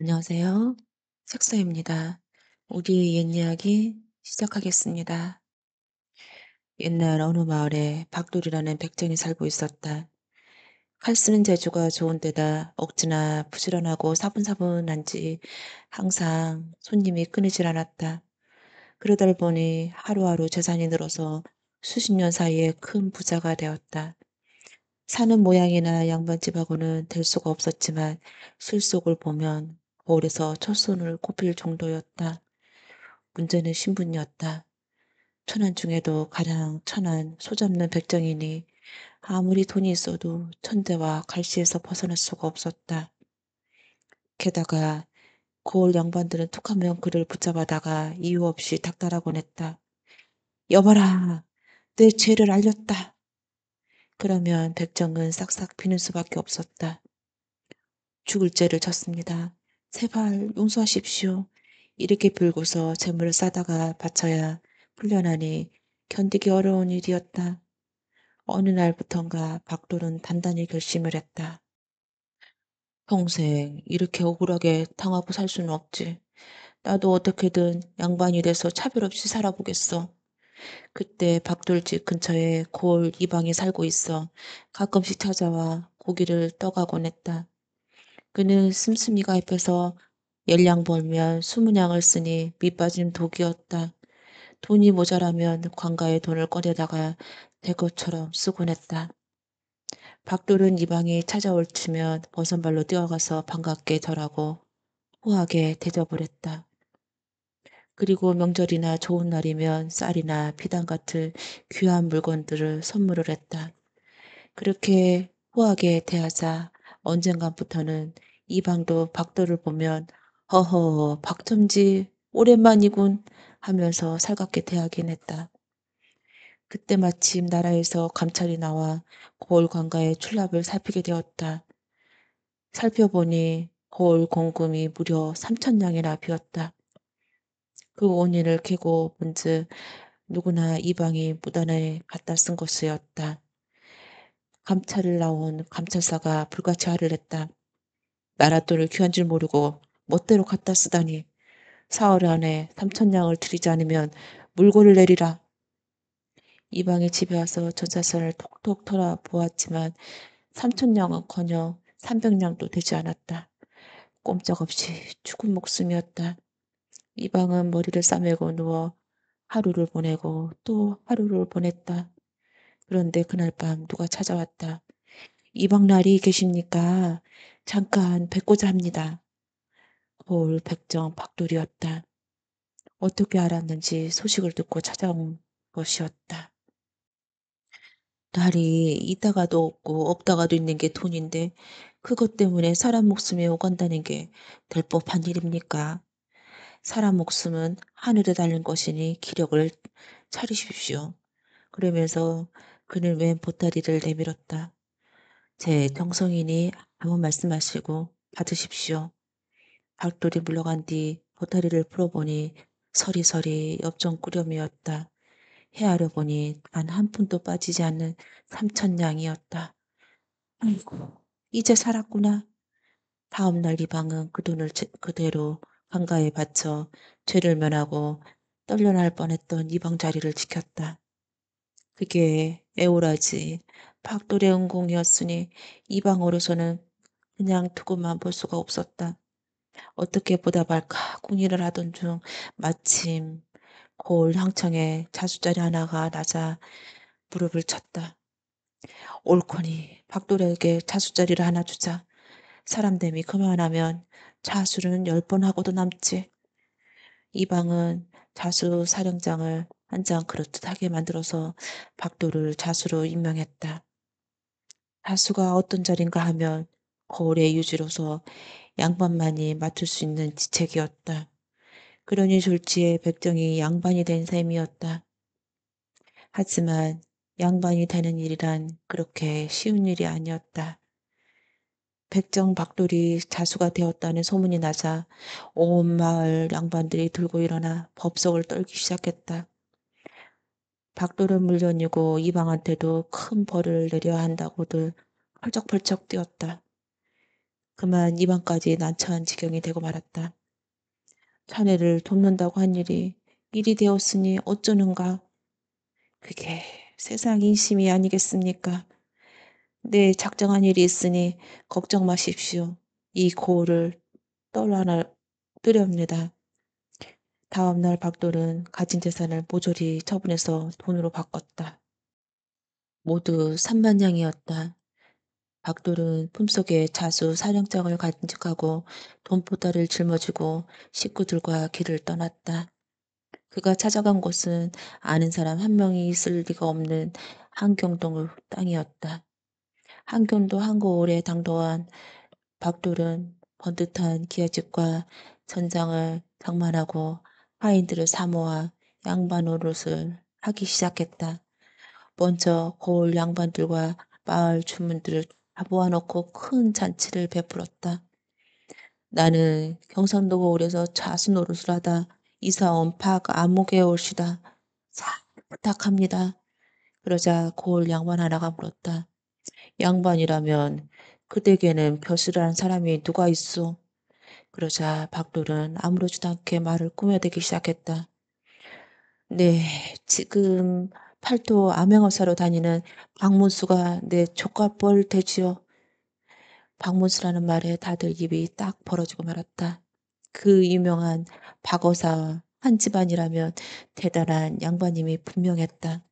안녕하세요. 색서입니다. 우리의 옛 이야기 시작하겠습니다. 옛날 어느 마을에 박돌이라는 백정이 살고 있었다. 칼 쓰는 재주가 좋은 데다 억지나 부지런하고 사분사분한지 항상 손님이 끊이질 않았다. 그러다 보니 하루하루 재산이 늘어서 수십 년 사이에 큰 부자가 되었다. 사는 모양이나 양반집하고는 될 수가 없었지만 술속을 보면 거울에서 첫손을 꼽힐 정도였다. 문제는 신분이었다. 천한 중에도 가장 천한 소잡는 백정이니 아무리 돈이 있어도 천대와 갈시에서 벗어날 수가 없었다. 게다가 고을 양반들은 툭하면 그를 붙잡아다가 이유 없이 닥달하곤 했다. 여봐라, 내 죄를 알렸다. 그러면 백정은 싹싹 비는 수밖에 없었다. 죽을 죄를 졌습니다. 제발 용서하십시오. 이렇게 빌고서 재물을 싸다가 바쳐야 풀려나니 견디기 어려운 일이었다. 어느 날부턴가 박돌은 단단히 결심을 했다. 평생 이렇게 억울하게 당하고 살 수는 없지. 나도 어떻게든 양반이 돼서 차별 없이 살아보겠어. 그때 박돌집 근처에 고을 이방이 살고 있어 가끔씩 찾아와 고기를 떠가곤 했다. 그는 씀씀이 가입해서 열량 벌면 20냥을 쓰니 밑빠진 독이었다. 돈이 모자라면 관가에 돈을 꺼내다가 될 것처럼 쓰곤 했다. 박돌은 이방이 찾아올 치면 버선발로 뛰어가서 반갑게 절하고 호하게 대접을 했다. 그리고 명절이나 좋은 날이면 쌀이나 비단 같은 귀한 물건들을 선물을 했다. 그렇게 호하게 대하자 언젠가부터는 이방도 박돌을 보면 허허 박첨지 오랜만이군 하면서 살갑게 대하긴 했다. 그때 마침 나라에서 감찰이 나와 고을 관가의 출납을 살피게 되었다. 살펴보니 고을 공금이 무려 3천냥이나 비었다. 그 원인을 캐고 본즉 누구나 이방이 무단에 갖다 쓴 것이었다. 감찰을 나온 감찰사가 불같이 화를 냈다. 나라 돈을 귀한 줄 모르고 멋대로 갖다 쓰다니. 사흘 안에 3천냥을 들이지 않으면 물고를 내리라. 이방의 집에 와서 전차선을 톡톡 털어 보았지만 3천냥은커녕 300냥도 되지 않았다. 꼼짝없이 죽은 목숨이었다. 이방은 머리를 싸매고 누워 하루를 보내고 또 하루를 보냈다. 그런데 그날 밤 누가 찾아왔다. 이방날이 계십니까? 잠깐 뵙고자 합니다. 홀 백정 박돌이었다. 어떻게 알았는지 소식을 듣고 찾아온 것이었다. 날이 있다가도 없고 없다가도 있는 게 돈인데 그것 때문에 사람 목숨이 오간다는 게 될 법한 일입니까? 사람 목숨은 하늘에 달린 것이니 기력을 차리십시오. 그러면서 그는 왼 보따리를 내밀었다. 제 정성이니 아무 말씀하시고 받으십시오. 박돌이 물러간 뒤 보따리를 풀어보니 서리서리 엽전꾸러미였다. 헤아려 보니 단 한 푼도 빠지지 않는 3천냥이었다. 아이고, 이제 살았구나. 다음 날 이방은 그 돈을 그대로 강가에 바쳐 죄를 면하고 떨려날 뻔했던 이방 자리를 지켰다. 그게 애오라지 박돌의 은공이었으니 이방으로서는 그냥 두고만 볼 수가 없었다. 어떻게 보답할까 궁리를 하던 중 마침 고을 향청에 자수자리 하나가 나자 무릎을 쳤다. 옳거니 박돌에게 자수자리를 하나 주자. 사람됨이 그만하면 자수는 10번 하고도 남지. 이방은 자수 사령장을 한 장 그렇듯하게 만들어서 박돌을 자수로 임명했다. 자수가 어떤 자리인가 하면 거울의 유지로서 양반만이 맡을 수 있는 지책이었다. 그러니 졸지에 백정이 양반이 된 셈이었다. 하지만 양반이 되는 일이란 그렇게 쉬운 일이 아니었다. 백정 박돌이 자수가 되었다는 소문이 나자 온 마을 양반들이 들고 일어나 법석을 떨기 시작했다. 박돌은 물론이고 이방한테도 큰 벌을 내려야 한다고들 펄쩍펄쩍 뛰었다. 그만 입안까지 난처한 지경이 되고 말았다. 자네를 돕는다고 한 일이 일이 되었으니 어쩌는가. 그게 세상 인심이 아니겠습니까? 네, 작정한 일이 있으니 걱정 마십시오. 이 고을을 떠나뜨렵니다. 다음 날 박돌은 가진 재산을 모조리 처분해서 돈으로 바꿨다. 모두 3만 냥이었다. 박돌은 품속에 자수 사령장을 간직하고 돈보따리를 짊어지고 식구들과 길을 떠났다. 그가 찾아간 곳은 아는 사람 한 명이 있을 리가 없는 한경동 땅이었다. 한경도 한고을에 당도한 박돌은 번듯한 기아집과 전장을 장만하고 하인들을 사모아 양반 노릇을 하기 시작했다. 먼저 고을 양반들과 마을 주민들을 다 모아놓고 큰 잔치를 베풀었다. 나는 경상도 고을에서 자수 노릇을 하다 이사 온 박 아무개 올시다. 잘 부탁합니다. 그러자 고을 양반 하나가 물었다. 양반이라면 그대에게는 벼슬이라는 사람이 누가 있소? 그러자 박돌은 아무렇지도 않게 말을 꾸며대기 시작했다. 네, 지금 팔도 암행어사로 다니는 박문수가 내 조카뻘 되지요. 박문수라는 말에 다들 입이 딱 벌어지고 말았다. 그 유명한 박어사 한 집안이라면 대단한 양반님이 분명했다.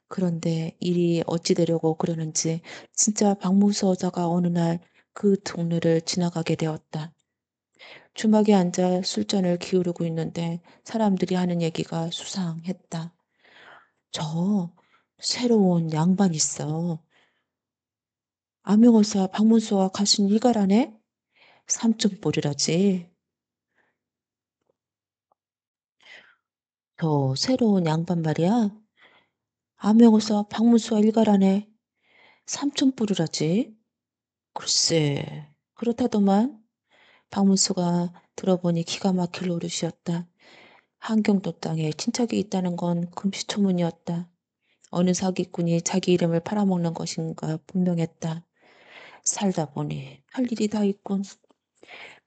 그런데 일이 어찌 되려고 그러는지 진짜 박문수 여자가 어느 날 그 동네를 지나가게 되었다. 주막에 앉아 술잔을 기울이고 있는데 사람들이 하는 얘기가 수상했다. 저 새로운 양반 있어. 암행어사 박문수와 가신 일가라네? 삼촌뻘이라지. 저 새로운 양반 말이야. 암행어사 박문수와 일가라네. 삼촌뻘이라지. 글쎄, 그렇다더만. 박문수가 들어보니 기가 막힐 노릇이었다. 한경도 땅에 친척이 있다는 건 금시초문이었다. 어느 사기꾼이 자기 이름을 팔아먹는 것인가 분명했다. 살다 보니 할 일이 다 있군.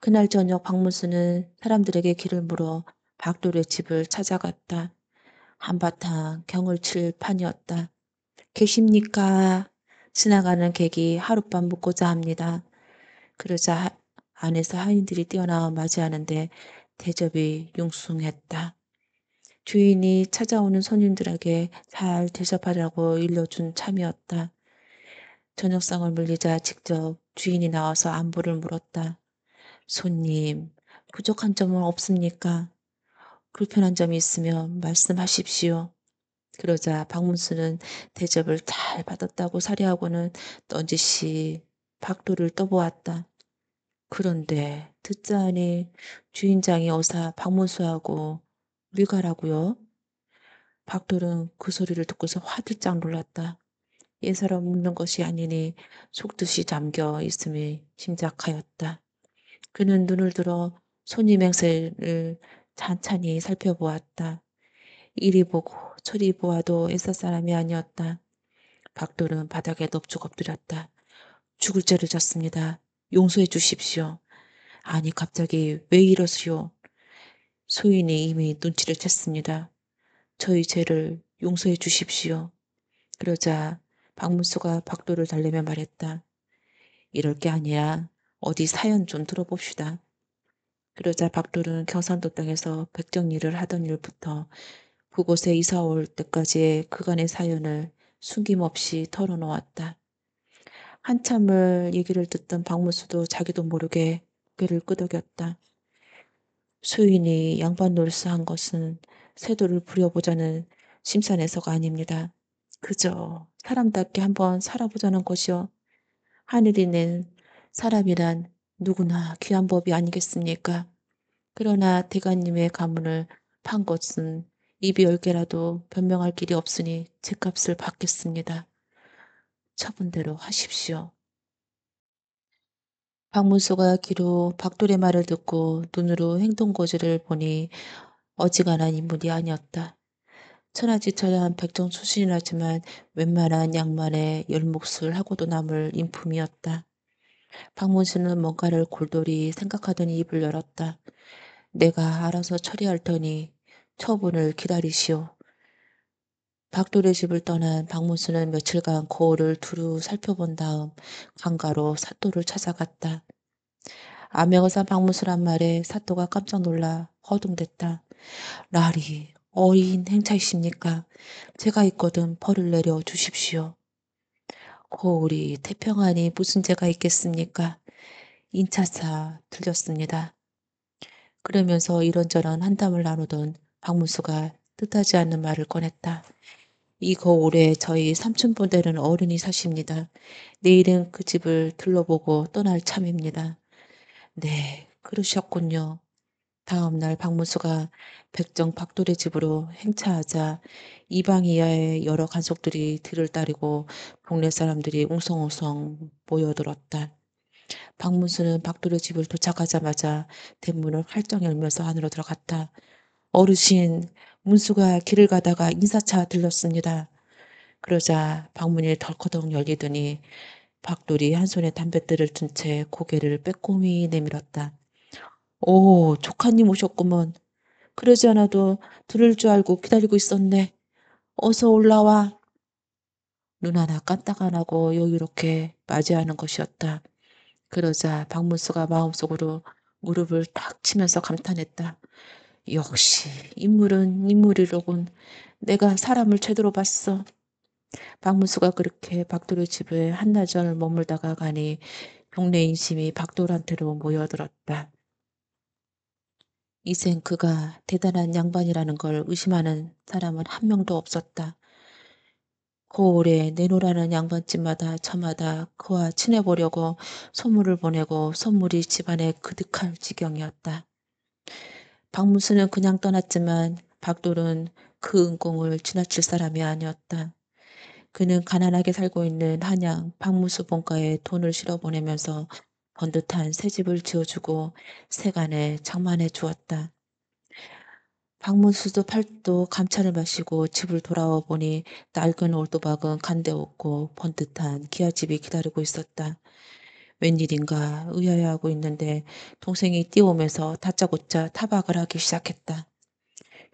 그날 저녁 박문수는 사람들에게 길을 물어 박돌의 집을 찾아갔다. 한바탕 경을 칠 판이었다. 계십니까? 지나가는 객이 하룻밤 묵고자 합니다. 그러자 안에서 하인들이 뛰어나와 맞이하는데 대접이 융숭했다. 주인이 찾아오는 손님들에게 잘 대접하라고 일러준 참이었다. 저녁상을 물리자 직접 주인이 나와서 안부를 물었다. 손님, 부족한 점은 없습니까? 불편한 점이 있으면 말씀하십시오. 그러자 박문수는 대접을 잘 받았다고 사리하고는 넌지시 박도를 떠보았다. 그런데 듣자하니 주인장이 어사 박문수하고 밀가라고요? 박돌은 그 소리를 듣고서 화들짝 놀랐다. 예사로 묻는 것이 아니니 속뜻이 잠겨 있음이 짐작하였다. 그는 눈을 들어 손님 행세를 찬찬히 살펴보았다. 이리 보고 저리 보아도 옛사 사람이 아니었다. 박돌은 바닥에 넙죽 엎드렸다. 죽을 죄를 졌습니다. 용서해 주십시오. 아니 갑자기 왜 이러시오? 소인이 이미 눈치를 챘습니다. 저희 죄를 용서해 주십시오. 그러자 박문수가 박돌을 달래며 말했다. 이럴 게 아니야. 어디 사연 좀 들어봅시다. 그러자 박돌은 경상도 땅에서 백정 일을 하던 일부터 그곳에 이사 올 때까지의 그간의 사연을 숨김없이 털어놓았다. 한참을 얘기를 듣던 박문수도 자기도 모르게 고개를 끄덕였다. 수인이 양반 노릇을 한 것은 세도를 부려보자는 심산에서가 아닙니다. 그저 사람답게 한번 살아보자는 것이요. 하늘이 낸 사람이란 누구나 귀한 법이 아니겠습니까? 그러나 대가님의 가문을 판 것은 입이 10개라도 변명할 길이 없으니 제값을 받겠습니다. 처분대로 하십시오. 박문수가 귀로 박돌의 말을 듣고 눈으로 행동거지를 보니 어지간한 인물이 아니었다. 천하지철한 백정 출신이라지만 웬만한 양만의 열몫을 하고도 남을 인품이었다. 박문수는 뭔가를 골똘히 생각하더니 입을 열었다. 내가 알아서 처리할 터니 처분을 기다리시오. 박돌의 집을 떠난 박문수는 며칠간 거울을 두루 살펴본 다음 강가로 사또를 찾아갔다. 암행어사 박문수란 말에 사또가 깜짝 놀라 허둥댔다. 라리, 어인 행차이십니까? 제가 있거든 벌을 내려 주십시오. 거울이 태평하니 무슨 죄가 있겠습니까? 인차사 들렸습니다. 그러면서 이런저런 한담을 나누던 박문수가 뜻하지 않는 말을 꺼냈다. 이 거울에 저희 삼촌분 되는 어른이 사십니다. 내일은 그 집을 둘러보고 떠날 참입니다. 네, 그러셨군요. 다음 날 박문수가 백정 박돌의 집으로 행차하자 이방 이하의 여러 간속들이 뒤를 따르고 동네 사람들이 웅성웅성 모여들었다. 박문수는 박돌의 집을 도착하자마자 대문을 활짝 열면서 안으로 들어갔다. 어르신, 문수가 길을 가다가 인사차 들렸습니다. 그러자 방문이 덜커덩 열리더니 박돌이 한 손에 담뱃들을 든 채 고개를 빼꼼히 내밀었다. 오, 조카님 오셨구먼. 그러지 않아도 들을 줄 알고 기다리고 있었네. 어서 올라와. 눈 하나 깜딱 안 하고 여유롭게 맞이하는 것이었다. 그러자 박문수가 마음속으로 무릎을 탁 치면서 감탄했다. 역시 인물은 인물이로군. 내가 사람을 제대로 봤어. 박문수가 그렇게 박돌의 집에 한나절 머물다가 가니 동네 인심이 박돌한테로 모여들었다. 이젠 그가 대단한 양반이라는 걸 의심하는 사람은 한 명도 없었다. 고을에 내노라는 양반집마다 저마다 그와 친해보려고 선물을 보내고 선물이 집안에 그득할 지경이었다. 박문수는 그냥 떠났지만 박돌은 그 은공을 지나칠 사람이 아니었다. 그는 가난하게 살고 있는 한양 박문수 본가에 돈을 실어 보내면서 번듯한 새 집을 지어주고 세간에 장만해 주었다. 박문수도 팔도 감차를 마시고 집을 돌아와 보니 낡은 올도박은 간데 없고 번듯한 기아집이 기다리고 있었다. 웬일인가 의아해하고 있는데 동생이 뛰어오면서 다짜고짜 타박을 하기 시작했다.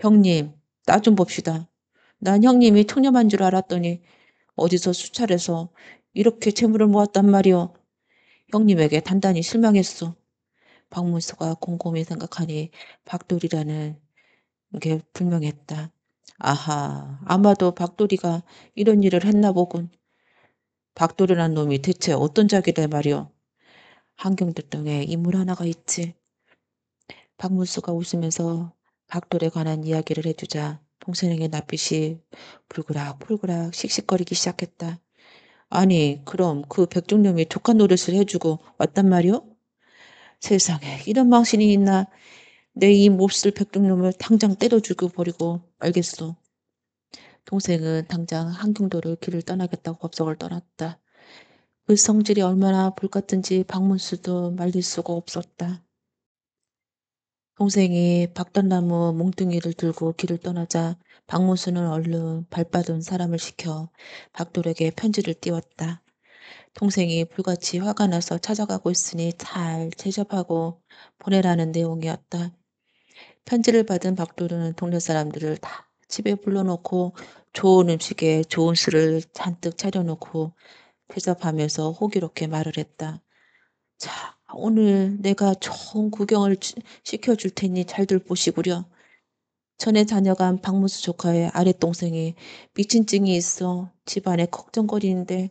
형님, 나 좀 봅시다. 난 형님이 청렴한 줄 알았더니 어디서 수차례서 이렇게 재물을 모았단 말이오. 형님에게 단단히 실망했소. 박문수가 곰곰이 생각하니 박돌이라는 게 분명했다. 아하, 아마도 박돌이가 이런 일을 했나 보군. 박돌이란 놈이 대체 어떤 자기래 말이오. 한경들등에 인물 하나가 있지. 박문수가 웃으면서 박돌에 관한 이야기를 해주자 동생에게 낯빛이 불그락불그락 씩씩거리기 시작했다. 아니, 그럼 그 백종놈이 독한 노릇을 해주고 왔단 말이오? 세상에, 이런 망신이 있나? 내 이 몹쓸 백종놈을 당장 때려주고 버리고 알겠소. 동생은 당장 한경도를 길을 떠나겠다고 법석을 떠났다. 그 성질이 얼마나 불같은지 박문수도 말릴 수가 없었다. 동생이 박단나무 몽둥이를 들고 길을 떠나자 박문수는 얼른 발받은 사람을 시켜 박돌에게 편지를 띄웠다. 동생이 불같이 화가 나서 찾아가고 있으니 잘 제접하고 보내라는 내용이었다. 편지를 받은 박돌은 동네 사람들을 다 집에 불러놓고 좋은 음식에 좋은 술을 잔뜩 차려놓고 대접하면서 호기롭게 말을 했다. 자, 오늘 내가 좋은 구경을 시켜줄 테니 잘들 보시구려. 전에 다녀간 박무수 조카의 아랫동생이 미친증이 있어 집안에 걱정거리는데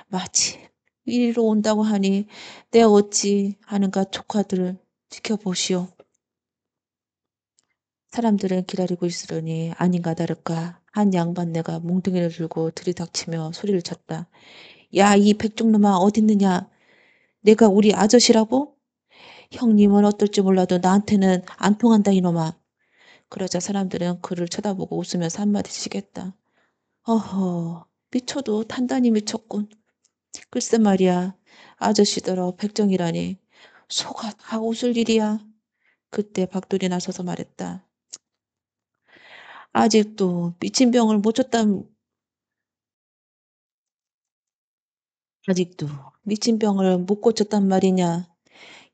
마치 이리로 온다고 하니 내가 어찌 하는가 조카들을 지켜보시오. 사람들은 기다리고 있으려니 아닌가 다를까 한 양반네가 몽둥이를 들고 들이닥치며 소리를 쳤다. 야, 이 백종놈아 어딨느냐? 내가 우리 아저씨라고? 형님은 어떨지 몰라도 나한테는 안 통한다 이놈아. 그러자 사람들은 그를 쳐다보고 웃으면서 한마디씩 했다. 어허, 미쳐도 단단히 미쳤군. 글쎄 말이야, 아저씨더러 백정이라니. 소가 다 웃을 일이야. 그때 박돌이 나서서 말했다. 아직도 미친 병을 못 쳤다. 아직도 미친 병을 못 고쳤단 말이냐.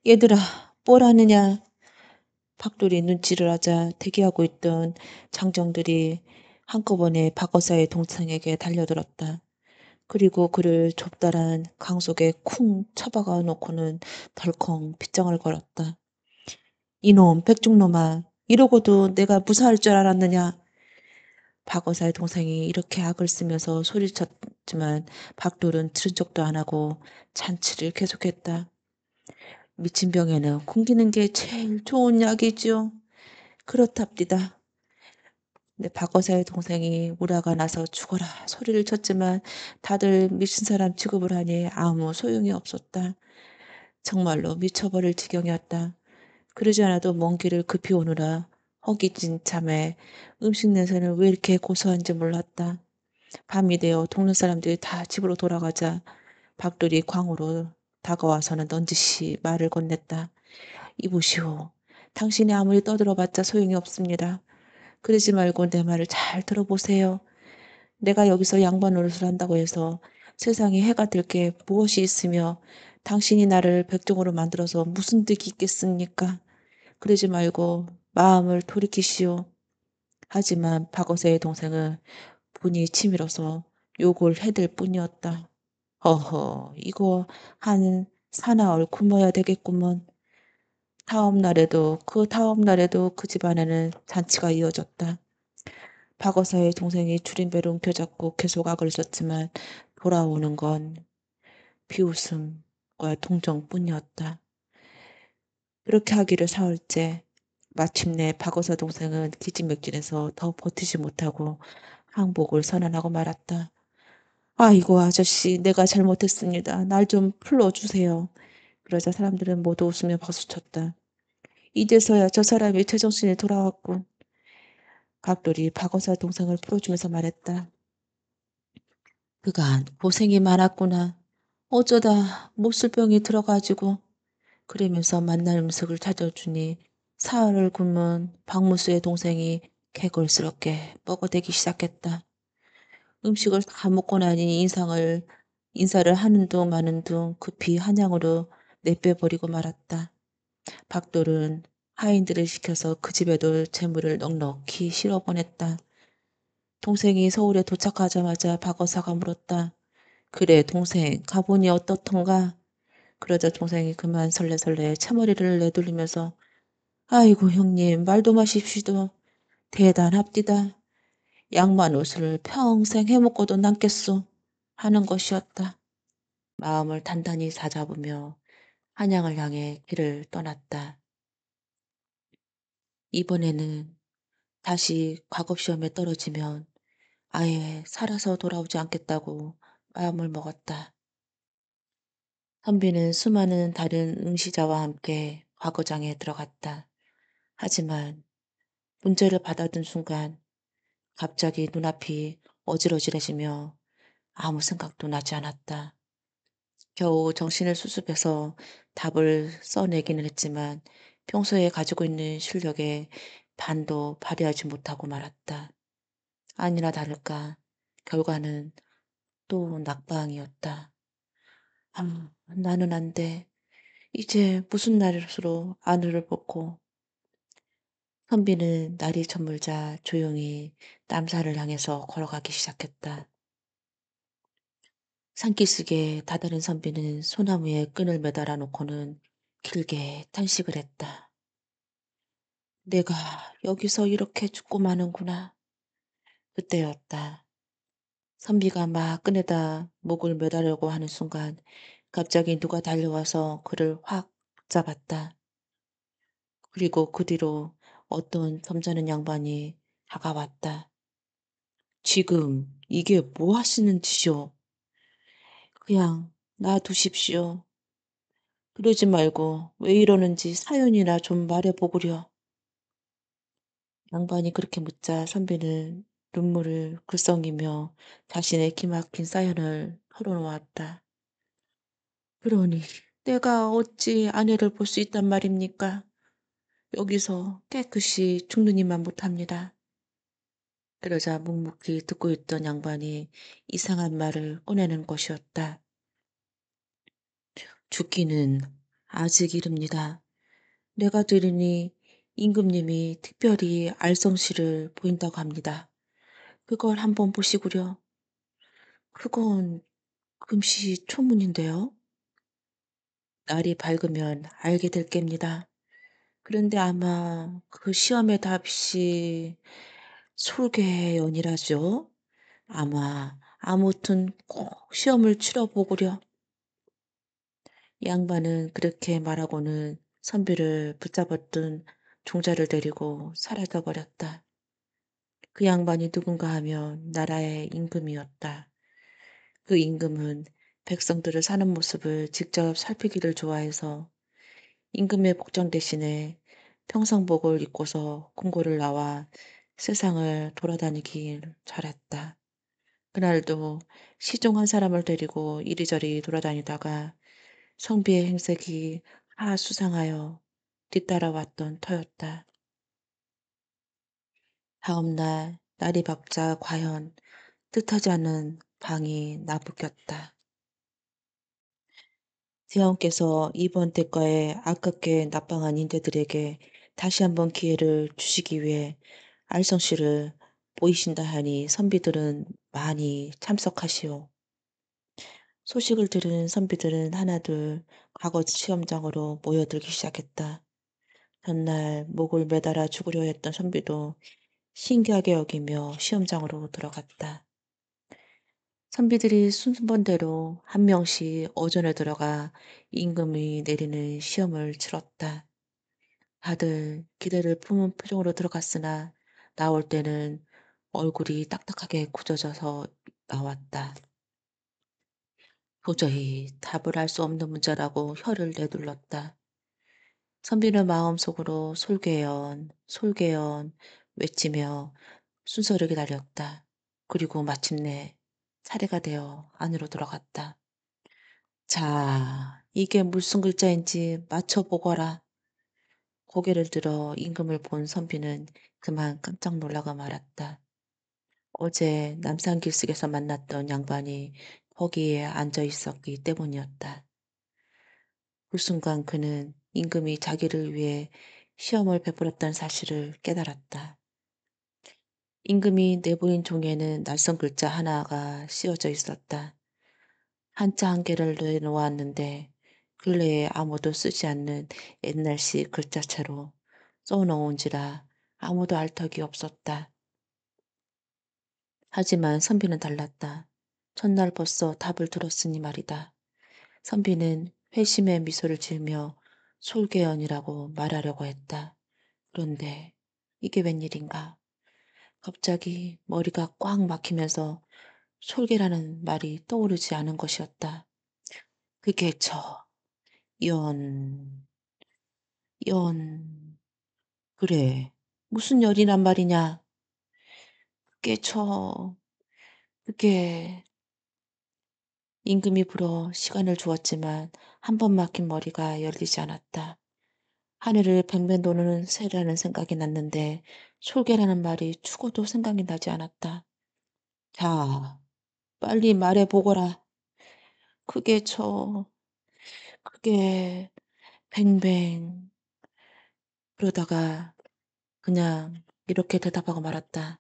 얘들아, 뭘 하느냐. 박돌이 눈치를 하자 대기하고 있던 장정들이 한꺼번에 박어사의 동창에게 달려들었다. 그리고 그를 좁다란 강 속에 쿵 처박아 놓고는 덜컹 빗장을 걸었다. 이놈 백중놈아, 이러고도 내가 무사할 줄 알았느냐. 박어사의 동생이 이렇게 악을 쓰면서 소리쳤지만 박돌은 들은 척도 안 하고 잔치를 계속했다. 미친 병에는 굶기는 게 제일 좋은 약이지요. 그렇답디다. 근데 박어사의 동생이 우라가 나서 죽어라 소리를 쳤지만 다들 미친 사람 취급을 하니 아무 소용이 없었다. 정말로 미쳐버릴 지경이었다. 그러지 않아도 먼 길을 급히 오느라 허기진 참에 음식 냄새는 왜 이렇게 고소한지 몰랐다. 밤이 되어 동네 사람들이 다 집으로 돌아가자 박돌이 광으로 다가와서는 넌지시 말을 건넸다. 이보시오. 당신이 아무리 떠들어봤자 소용이 없습니다. 그러지 말고 내 말을 잘 들어보세요. 내가 여기서 양반 노릇을 한다고 해서 세상에 해가 될 게 무엇이 있으며 당신이 나를 백종으로 만들어서 무슨 득이 있겠습니까? 그러지 말고 마음을 돌이키시오. 하지만 박어세의 동생은 분이 치밀어서 욕을 해댈 뿐이었다. 허허, 이거 한 사나흘 굶어야 되겠구먼. 다음 날에도 그 집안에는 잔치가 이어졌다. 박어사의 동생이 줄임배를 움켜잡고 계속 악을 썼지만 돌아오는 건 비웃음과 동정뿐이었다. 그렇게 하기를 사흘째 마침내 박어사 동생은 기진맥진해서 더 버티지 못하고 항복을 선언하고 말았다. 아이고 아저씨 내가 잘못했습니다. 날 좀 풀어주세요. 그러자 사람들은 모두 웃으며 박수쳤다. 이제서야 저 사람이 제정신이 돌아왔군. 각돌이 박어사 동생을 풀어주면서 말했다. 그간 고생이 많았구나. 어쩌다 못술병이 들어가지고 그러면서 만날 음식을 찾아주니 사흘을 굶은 박무수의 동생이 개걸스럽게 뻐거대기 시작했다. 음식을 다 먹고 나니 인사를 하는 둥 마는 둥 급히 한양으로 내빼버리고 말았다. 박돌은 하인들을 시켜서 그 집에도 재물을 넉넉히 실어보냈다. 동생이 서울에 도착하자마자 박어사가 물었다. 그래 동생 가보니 어떻던가? 그러자 동생이 그만 설레설레 차머리를 내돌리면서 아이고 형님 말도 마십시도 대단합디다. 양만 옷을 평생 해먹고도 남겠소 하는 것이었다. 마음을 단단히 다잡으며 한양을 향해 길을 떠났다. 이번에는 다시 과거시험에 떨어지면 아예 살아서 돌아오지 않겠다고 마음을 먹었다. 선비는 수많은 다른 응시자와 함께 과거장에 들어갔다. 하지만 문제를 받아든 순간 갑자기 눈앞이 어지러지해지며 아무 생각도 나지 않았다. 겨우 정신을 수습해서 답을 써내기는 했지만 평소에 가지고 있는 실력에 반도 발휘하지 못하고 말았다. 아니나 다를까 결과는 또 낙방이었다. 아, 나는 안 돼. 이제 무슨 날으로 안으를 벗고 선비는 날이 저물자 조용히 남산을 향해서 걸어가기 시작했다. 산기슭에 다다른 선비는 소나무에 끈을 매달아 놓고는 길게 탄식을 했다. 내가 여기서 이렇게 죽고 마는구나. 그때였다. 선비가 막 끈에다 목을 매달려고 하는 순간 갑자기 누가 달려와서 그를 확 잡았다. 그리고 그 뒤로 어떤 점잖은 양반이 다가왔다. 지금 이게 뭐 하시는 짓이오? 그냥 놔두십시오. 그러지 말고 왜 이러는지 사연이나 좀 말해보구려. 양반이 그렇게 묻자 선비는 눈물을 글썽이며 자신의 기막힌 사연을 털어놓았다. 그러니 내가 어찌 아내를 볼 수 있단 말입니까? 여기서 깨끗이 죽느니만 못합니다. 그러자 묵묵히 듣고 있던 양반이 이상한 말을 꺼내는 것이었다. 죽기는 아직 이릅니다. 내가 들으니 임금님이 특별히 알성시를 보인다고 합니다. 그걸 한번 보시구려. 그건 금시초문인데요. 날이 밝으면 알게 될 geb니다. 그런데 아마 그 시험의 답이 솔개연이라죠. 아마 아무튼 꼭 시험을 치러 보구려. 양반은 그렇게 말하고는 선비를 붙잡았던 종자를 데리고 사라져 버렸다. 그 양반이 누군가 하면 나라의 임금이었다. 그 임금은 백성들을 사는 모습을 직접 살피기를 좋아해서 임금의 복장 대신에 평상복을 입고서 궁궐을 나와 세상을 돌아다니길 잘했다. 그날도 시종 한 사람을 데리고 이리저리 돌아다니다가 성비의 행색이 수상하여 뒤따라왔던 터였다. 다음 날 날이 밝자 과연 뜻하지 않은 방이 나부꼈다. 대왕께서 이번 대가에 아깝게 납방한 인재들에게 다시 한번 기회를 주시기 위해 알성씨를 보이신다 하니 선비들은 많이 참석하시오. 소식을 들은 선비들은 하나둘 과거 시험장으로 모여들기 시작했다. 전날 목을 매달아 죽으려 했던 선비도 신기하게 여기며 시험장으로 들어갔다. 선비들이 순번대로 한 명씩 어전에 들어가 임금이 내리는 시험을 치렀다. 다들 기대를 품은 표정으로 들어갔으나 나올 때는 얼굴이 딱딱하게 굳어져서 나왔다. 도저히 답을 할 수 없는 문제라고 혀를 내둘렀다. 선비는 마음속으로 솔개연, 솔개연 외치며 순서를 기다렸다. 그리고 마침내 차례가 되어 안으로 들어갔다. 자, 이게 무슨 글자인지 맞춰보거라. 고개를 들어 임금을 본 선비는 그만 깜짝 놀라고 말았다. 어제 남산길석에서 만났던 양반이 거기에 앉아 있었기 때문이었다. 그 순간 그는 임금이 자기를 위해 시험을 베풀었다는 사실을 깨달았다. 임금이 내보인 종이에는 낯선 글자 하나가 씌어져 있었다. 한자 한 개를 내놓았는데 근래에 아무도 쓰지 않는 옛날식 글자체로 써놓은지라 아무도 알 턱이 없었다. 하지만 선비는 달랐다. 첫날 벌써 답을 들었으니 말이다. 선비는 회심의 미소를 지으며 솔개연이라고 말하려고 했다. 그런데 이게 웬일인가. 갑자기 머리가 꽉 막히면서 솔개라는 말이 떠오르지 않은 것이었다. 그게 연, 연, 그래. 무슨 열이란 말이냐. 그게 그게 임금이 불어 시간을 주었지만 한 번 막힌 머리가 열리지 않았다. 하늘을 뱅뱅 도는 새라는 생각이 났는데 솔개라는 말이 죽어도 생각이 나지 않았다. 자, 빨리 말해보거라. 그게 그게 뱅뱅. 그러다가 그냥 이렇게 대답하고 말았다.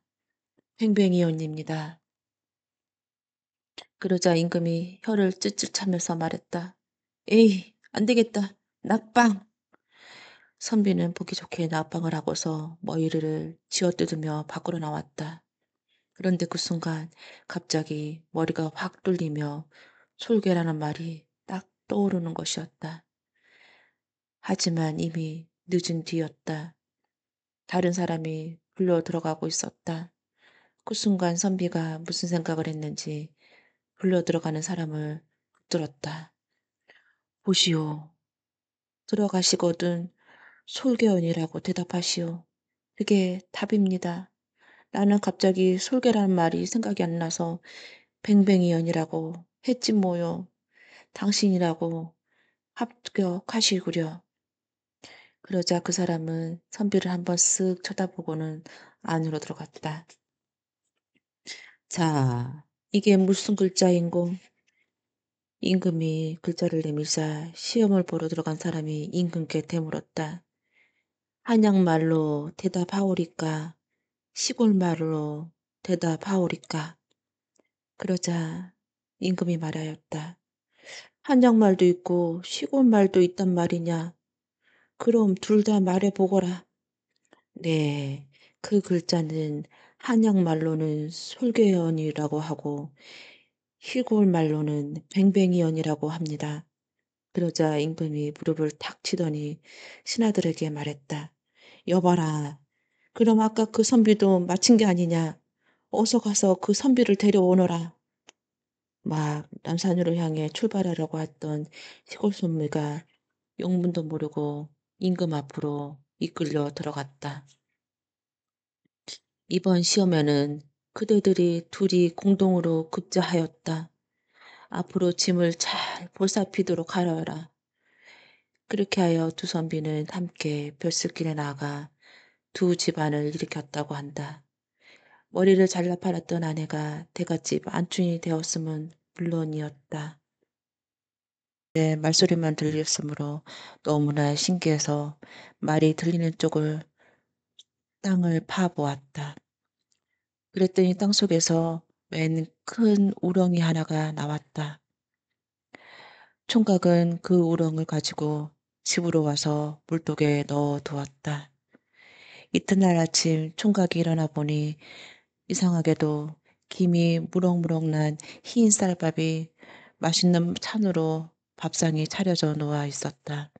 뱅뱅이언입니다. 그러자 임금이 혀를 찔찔 차면서 말했다. 에이, 안 되겠다. 낙방. 선비는 보기 좋게 낙방을 하고서 머리를 쥐어뜯으며 밖으로 나왔다. 그런데 그 순간 갑자기 머리가 확 뚫리며 솔개라는 말이 딱 떠오르는 것이었다. 하지만 이미 늦은 뒤였다. 다른 사람이 불려 들어가고 있었다. 그 순간 선비가 무슨 생각을 했는지 불려 들어가는 사람을 붙들었다. 보시오. 들어가시거든 솔개언이라고 대답하시오. 그게 답입니다. 나는 갑자기 솔개라는 말이 생각이 안 나서 뱅뱅이언이라고 했지 뭐요. 당신이라고 합격하시구려. 그러자 그 사람은 선비를 한번 쓱 쳐다보고는 안으로 들어갔다. 자, 이게 무슨 글자인고? 임금이 글자를 내밀자 시험을 보러 들어간 사람이 임금께 되물었다. 한양말로 대답하오리까? 시골말로 대답하오리까? 그러자 임금이 말하였다. 한양말도 있고 시골말도 있단 말이냐? 그럼 둘 다 말해보거라. 네, 그 글자는 한양말로는 솔개연이라고 하고 시골말로는 뱅뱅이연이라고 합니다. 그러자 임금이 무릎을 탁 치더니 신하들에게 말했다. 여봐라. 그럼 아까 그 선비도 마친 게 아니냐. 어서 가서 그 선비를 데려오너라. 막 남산으로 향해 출발하려고 했던 시골 선비가 용문도 모르고 임금 앞으로 이끌려 들어갔다. 이번 시험에는 그대들이 둘이 공동으로 급제하였다. 앞으로 짐을 잘 보살피도록 하여라. 그렇게 하여 두 선비는 함께 벼슬길에 나가 두 집안을 일으켰다고 한다. 머리를 잘라 팔았던 아내가 대갓집 안춘이 되었음은 물론이었다. 내 말소리만 들렸으므로 너무나 신기해서 말이 들리는 쪽을 땅을 파보았다. 그랬더니 땅속에서 웬 큰 우렁이 하나가 나왔다. 총각은 그 우렁을 가지고 집으로 와서 물독에 넣어 두었다. 이튿날 아침 총각이 일어나 보니 이상하게도 김이 무럭무럭 난 흰 쌀밥이 맛있는 찬으로 밥상이 차려져 놓아 있었다.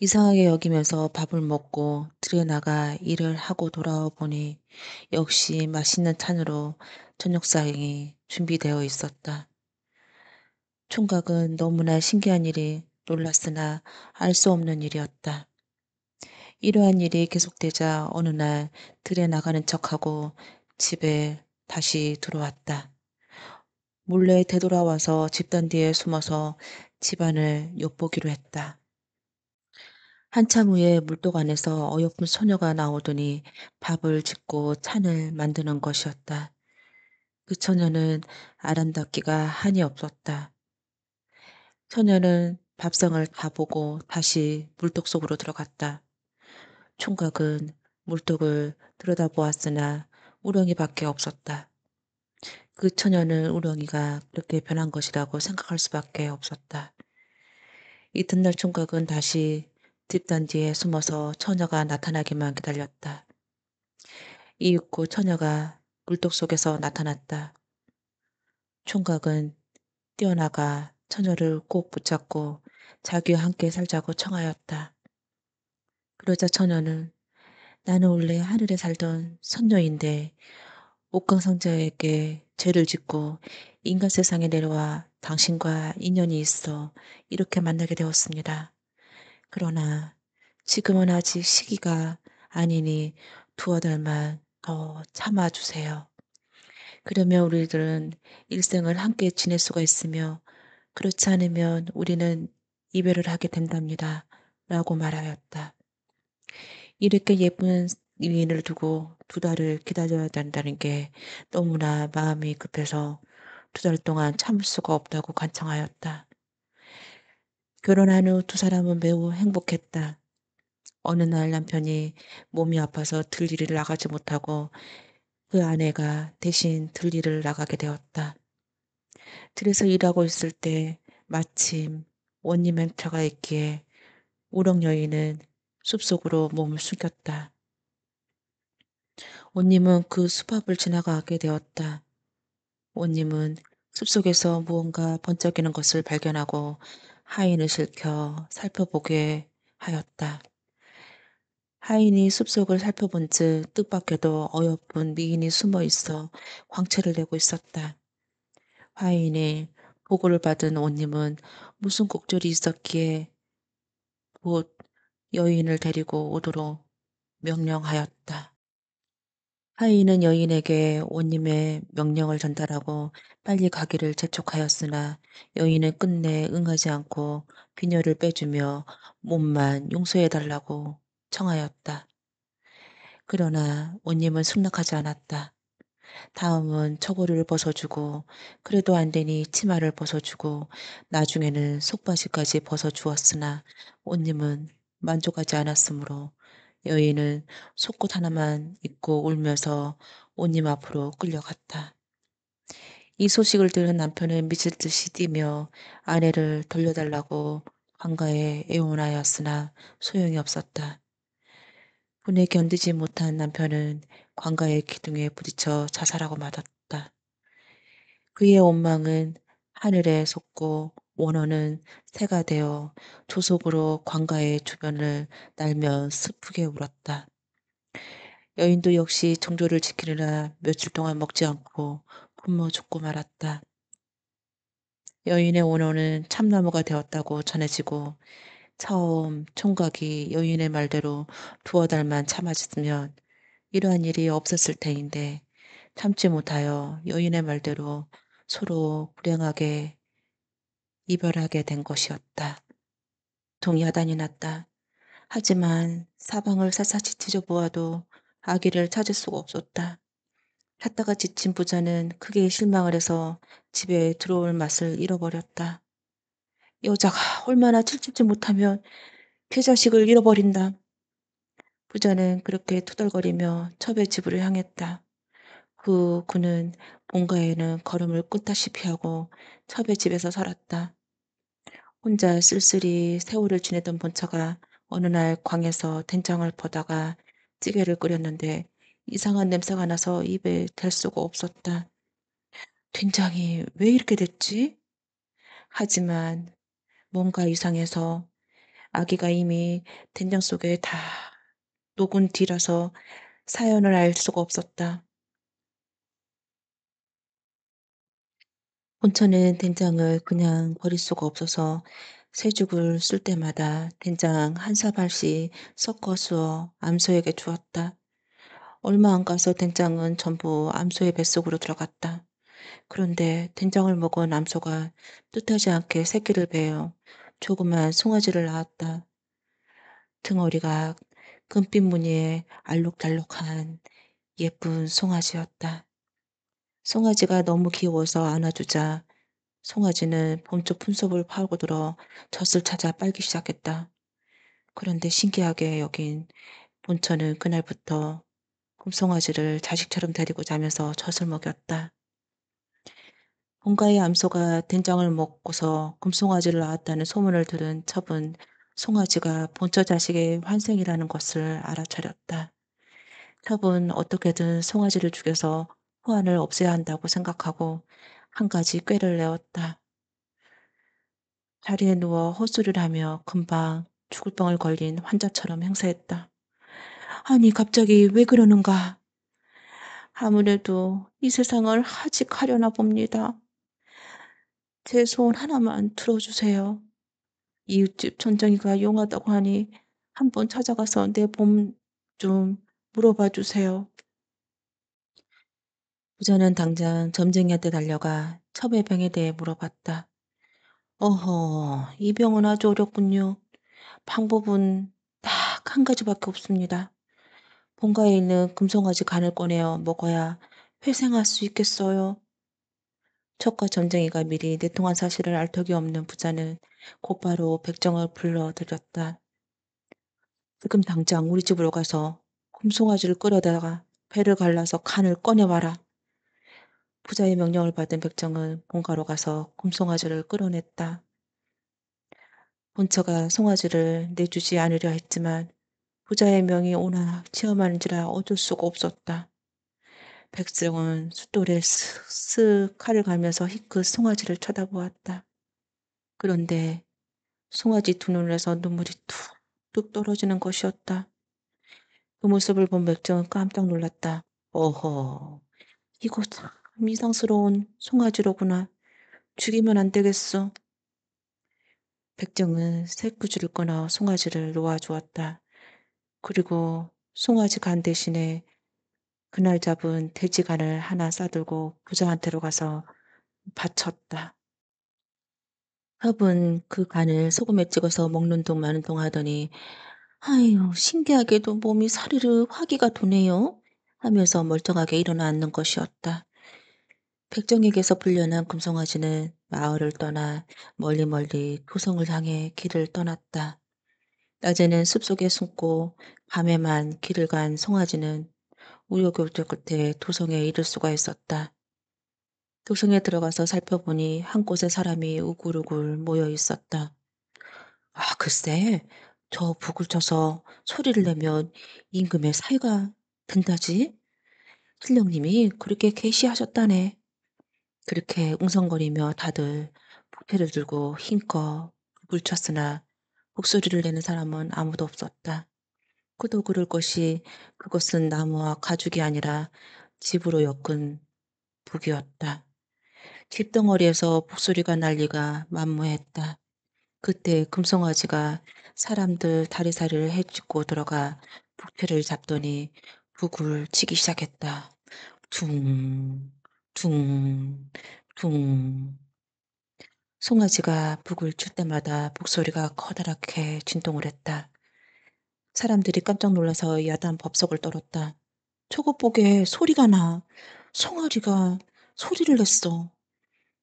이상하게 여기면서 밥을 먹고 들에 나가 일을 하고 돌아와 보니 역시 맛있는 찬으로 저녁상이 준비되어 있었다. 총각은 너무나 신기한 일이 놀랐으나 알 수 없는 일이었다. 이러한 일이 계속되자 어느 날 들에 나가는 척하고 집에 다시 들어왔다. 몰래 되돌아와서 집단 뒤에 숨어서 집안을 엿보기로 했다. 한참 후에 물독 안에서 어여쁜 소녀가 나오더니 밥을 짓고 찬을 만드는 것이었다. 그 처녀는 아름답기가 한이 없었다. 처녀는 밥상을 다 보고 다시 물독 속으로 들어갔다. 총각은 물독을 들여다보았으나 우렁이밖에 없었다. 그 처녀는 우렁이가 그렇게 변한 것이라고 생각할 수밖에 없었다. 이튿날 총각은 다시 뒷단 뒤에 숨어서 처녀가 나타나기만 기다렸다. 이윽고 처녀가 물독 속에서 나타났다. 총각은 뛰어나가 처녀를 꼭 붙잡고 자기와 함께 살자고 청하였다. 그러자 처녀는 나는 원래 하늘에 살던 선녀인데 옥강상제에게 죄를 짓고 인간 세상에 내려와 당신과 인연이 있어 이렇게 만나게 되었습니다. 그러나 지금은 아직 시기가 아니니 두어 달만 더 참아주세요. 그러면 우리들은 일생을 함께 지낼 수가 있으며 그렇지 않으면 우리는 이별을 하게 된답니다. 라고 말하였다. 이렇게 예쁜 위인을 두고 두 달을 기다려야 된다는 게 너무나 마음이 급해서 두 달 동안 참을 수가 없다고 간청하였다. 결혼한 후 두 사람은 매우 행복했다. 어느 날 남편이 몸이 아파서 들일을 나가지 못하고 그 아내가 대신 들일을 나가게 되었다. 들에서 일하고 있을 때 마침 원님 행차가 있기에 우렁 여인은 숲속으로 몸을 숨겼다. 원님은 그 숲앞을 지나가게 되었다. 원님은 숲속에서 무언가 번쩍이는 것을 발견하고 하인을 실켜 살펴보게 하였다. 하인이 숲속을 살펴본즉 뜻밖에도 어여쁜 미인이 숨어 있어 광채를 내고 있었다. 하인의 보고를 받은 원님은 무슨 곡절이 있었기에 곧 여인을 데리고 오도록 명령하였다. 하인은 여인에게 원님의 명령을 전달하고 빨리 가기를 재촉하였으나 여인은 끝내 응하지 않고 비녀를 빼주며 몸만 용서해달라고 청하였다. 그러나 원님은 승낙하지 않았다. 다음은 저고리를 벗어주고 그래도 안 되니 치마를 벗어주고 나중에는 속바지까지 벗어주었으나 온님은 만족하지 않았으므로 여인은 속옷 하나만 입고 울면서 온님 앞으로 끌려갔다. 이 소식을 들은 남편은 미칠 듯이 뛰며 아내를 돌려달라고 관가에 애원하였으나 소용이 없었다. 분에 견디지 못한 남편은 관가의 기둥에 부딪혀 자살하고 말았다. 그의 원망은 하늘에 솟고 원어는 새가 되어 조속으로 관가의 주변을 날며 슬프게 울었다. 여인도 역시 정조를 지키느라 며칠 동안 먹지 않고 굶어 죽고 말았다. 여인의 원호는 참나무가 되었다고 전해지고 처음 총각이 여인의 말대로 두어 달만 참았으면 이러한 일이 없었을 테인데 참지 못하여 여인의 말대로 서로 불행하게 이별하게 된 것이었다. 동야단이 났다. 하지만 사방을 샅샅이 뒤져보아도 아기를 찾을 수가 없었다. 찾다가 지친 부자는 크게 실망을 해서 집에 들어올 맛을 잃어버렸다. 여자가 얼마나 칠칠지 못하면 계자식을 잃어버린다. 부자는 그렇게 투덜거리며 첩의 집으로 향했다. 후 그는 본가에는 걸음을 꿀다시피 하고 첩의 집에서 살았다. 혼자 쓸쓸히 세월을 지내던 본처가 어느 날 광에서 된장을 보다가 찌개를 끓였는데 이상한 냄새가 나서 입에 댈 수가 없었다. 된장이 왜 이렇게 됐지? 하지만 뭔가 이상해서 아기가 이미 된장 속에 다 녹은 뒤라서 사연을 알 수가 없었다. 본처는 된장을 그냥 버릴 수가 없어서 새죽을 쓸 때마다 된장 한 사발씩 섞어 서 암소에게 주었다. 얼마 안 가서 된장은 전부 암소의 뱃속으로 들어갔다. 그런데 된장을 먹은 암소가 뜻하지 않게 새끼를 베어 조그만 송아지를 낳았다. 등허리가 금빛 무늬에 알록달록한 예쁜 송아지였다. 송아지가 너무 귀여워서 안아주자 송아지는 본쪽 fun속을 파고들어 젖을 찾아 빨기 시작했다. 그런데 신기하게 여긴 본처는 그날부터 금송아지를 자식처럼 데리고 자면서 젖을 먹였다. 본가의 암소가 된장을 먹고서 금송아지를 낳았다는 소문을 들은 첩은 송아지가 본처 자식의 환생이라는 것을 알아차렸다. 첩은 어떻게든 송아지를 죽여서 후환을 없애야 한다고 생각하고 한 가지 꾀를 내었다. 자리에 누워 헛소리를 하며 금방 죽을 병을 걸린 환자처럼 행세했다. 아니 갑자기 왜 그러는가? 아무래도 이 세상을 하직하려나 봅니다. 제 소원 하나만 들어주세요. 이웃집 전정이가 용하다고 하니 한번 찾아가서 내 몸 좀 물어봐 주세요. 부자는 당장 점쟁이한테 달려가 첩의 병에 대해 물어봤다. 어허, 이 병은 아주 어렵군요. 방법은 딱 한 가지밖에 없습니다. 본가에 있는 금송아지 간을 꺼내어 먹어야 회생할 수 있겠어요. 척과 점쟁이가 미리 내통한 사실을 알 턱이 없는 부자는 곧바로 백정을 불러들였다. 지금 당장 우리 집으로 가서 금송아지를 끌어다가 배를 갈라서 간을 꺼내와라. 부자의 명령을 받은 백정은 본가로 가서 금송아지를 끌어냈다. 본처가 송아지를 내주지 않으려 했지만 부자의 명이 오나 체험하는지라 어쩔 수가 없었다. 백성은 숫돌에 쓱쓱 칼을 갈면서 희끗 송아지를 쳐다보았다. 그런데 송아지 두 눈에서 눈물이 툭툭 떨어지는 것이었다. 그 모습을 본 백정은 깜짝 놀랐다. 어허, 이거 참 이상스러운 송아지로구나. 죽이면 안 되겠어. 백정은 새구줄을 끊어 송아지를 놓아주었다. 그리고 송아지 간 대신에 그날 잡은 돼지간을 하나 싸들고 부자한테로 가서 바쳤다. 협은 그 간을 소금에 찍어서 먹는 둥 마는 둥 하더니 아유 신기하게도 몸이 사르르 화기가 도네요. 하면서 멀쩡하게 일어나 앉는 것이었다. 백정에게서 풀려난 금송아지는 마을을 떠나 멀리 멀리 도성을 향해 길을 떠났다. 낮에는 숲속에 숨고 밤에만 길을 간 송아지는 우여곡절 끝에 도성에 이를 수가 있었다. 도성에 들어가서 살펴보니 한 곳에 사람이 우글우글 모여 있었다. 아, 글쎄, 저 북을 쳐서 소리를 내면 임금의 사이가 된다지? 신령님이 그렇게 계시하셨다네. 그렇게 웅성거리며 다들 부패를 들고 힘껏 북을 쳤으나 목소리를 내는 사람은 아무도 없었다. 그도 그럴 것이 그것은 나무와 가죽이 아니라 집으로 엮은 북이었다. 뒷덩어리에서 북소리가 날리가 만무했다. 그때 금송아지가 사람들 다리사리를 헤집고 들어가 북패를 잡더니 북을 치기 시작했다. 둥, 둥, 둥. 송아지가 북을 칠 때마다 북소리가 커다랗게 진동을 했다. 사람들이 깜짝 놀라서 야단 법석을 떨었다. 저것 보게 소리가 나. 송아지가 소리를 냈어.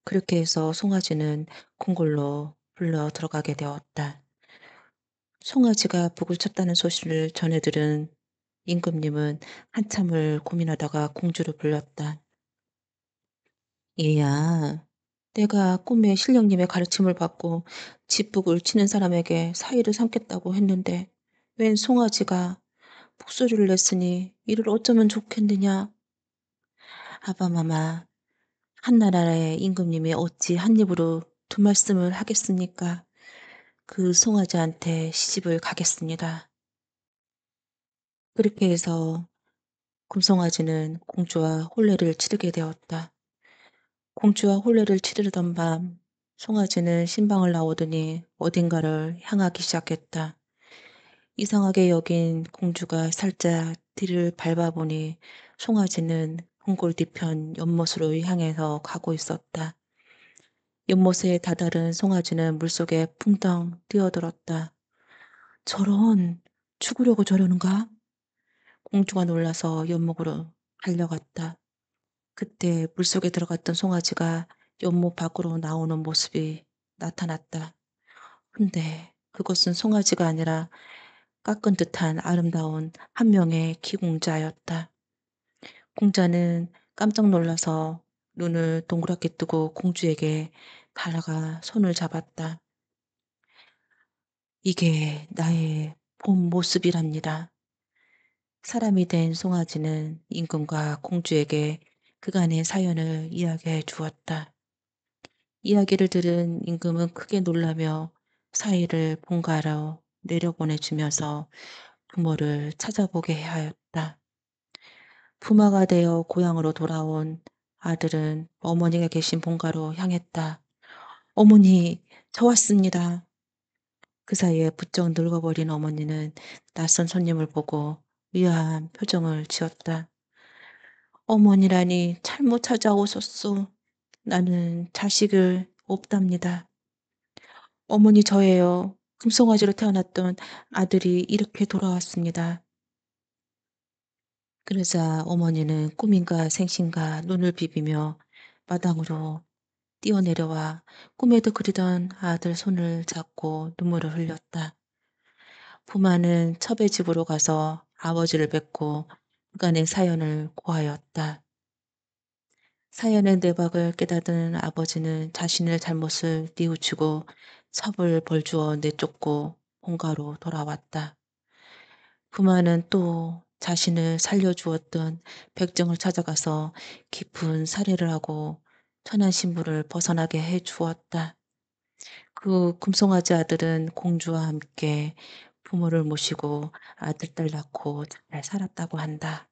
그렇게 해서 송아지는 궁궐로 불러 들어가게 되었다. 송아지가 북을 쳤다는 소식을 전해 들은 임금님은 한참을 고민하다가 공주를 불렀다. 얘야, 내가 꿈에 신령님의 가르침을 받고 집북을 치는 사람에게 사위를 삼겠다고 했는데 웬 송아지가 북소리를 냈으니 이를 어쩌면 좋겠느냐? 아바마마, 한나라의 임금님이 어찌 한 입으로 두 말씀을 하겠습니까? 그 송아지한테 시집을 가겠습니다. 그렇게 해서 금송아지는 공주와 혼례를 치르게 되었다. 공주와 혼례를 치르던 밤, 송아지는 신방을 나오더니 어딘가를 향하기 시작했다. 이상하게 여긴 공주가 살짝 뒤를 밟아보니 송아지는 궁궐 뒤편 연못으로 향해서 가고 있었다. 연못에 다다른 송아지는 물속에 붕덩 뛰어들었다. 저런, 죽으려고 저러는가? 공주가 놀라서 연못으로 달려갔다. 그때 물속에 들어갔던 송아지가 연못 밖으로 나오는 모습이 나타났다. 근데 그것은 송아지가 아니라 깎은 듯한 아름다운 한 명의 기공자였다. 공자는 깜짝 놀라서 눈을 동그랗게 뜨고 공주에게 다가가 손을 잡았다. 이게 나의 본 모습이랍니다. 사람이 된 송아지는 임금과 공주에게 그간의 사연을 이야기해 주었다. 이야기를 들은 임금은 크게 놀라며 사위를 본가로 내려보내주면서 부모를 찾아보게 하였다. 부마가 되어 고향으로 돌아온 아들은 어머니가 계신 본가로 향했다. 어머니, 저 왔습니다. 그 사이에 부쩍 늙어버린 어머니는 낯선 손님을 보고 의아한 표정을 지었다. 어머니라니 잘못 찾아오셨소. 나는 자식을 없답니다. 어머니 저예요. 금송아지로 태어났던 아들이 이렇게 돌아왔습니다. 그러자 어머니는 꿈인가 생신가 눈을 비비며 마당으로 뛰어내려와 꿈에도 그리던 아들 손을 잡고 눈물을 흘렸다. 부마는 첩의 집으로 가서 아버지를 뵙고 그간의 사연을 고하였다. 사연의 내박을 깨닫은 아버지는 자신의 잘못을 뉘우치고 첩을 벌주어 내쫓고 본가로 돌아왔다. 부마는 또 자신을 살려주었던 백정을 찾아가서 깊은 살해를 하고 천한 신부를 벗어나게 해 주었다. 그 금송아지 아들은 공주와 함께 부모를 모시고 아들, 딸 낳고 잘 살았다고 한다.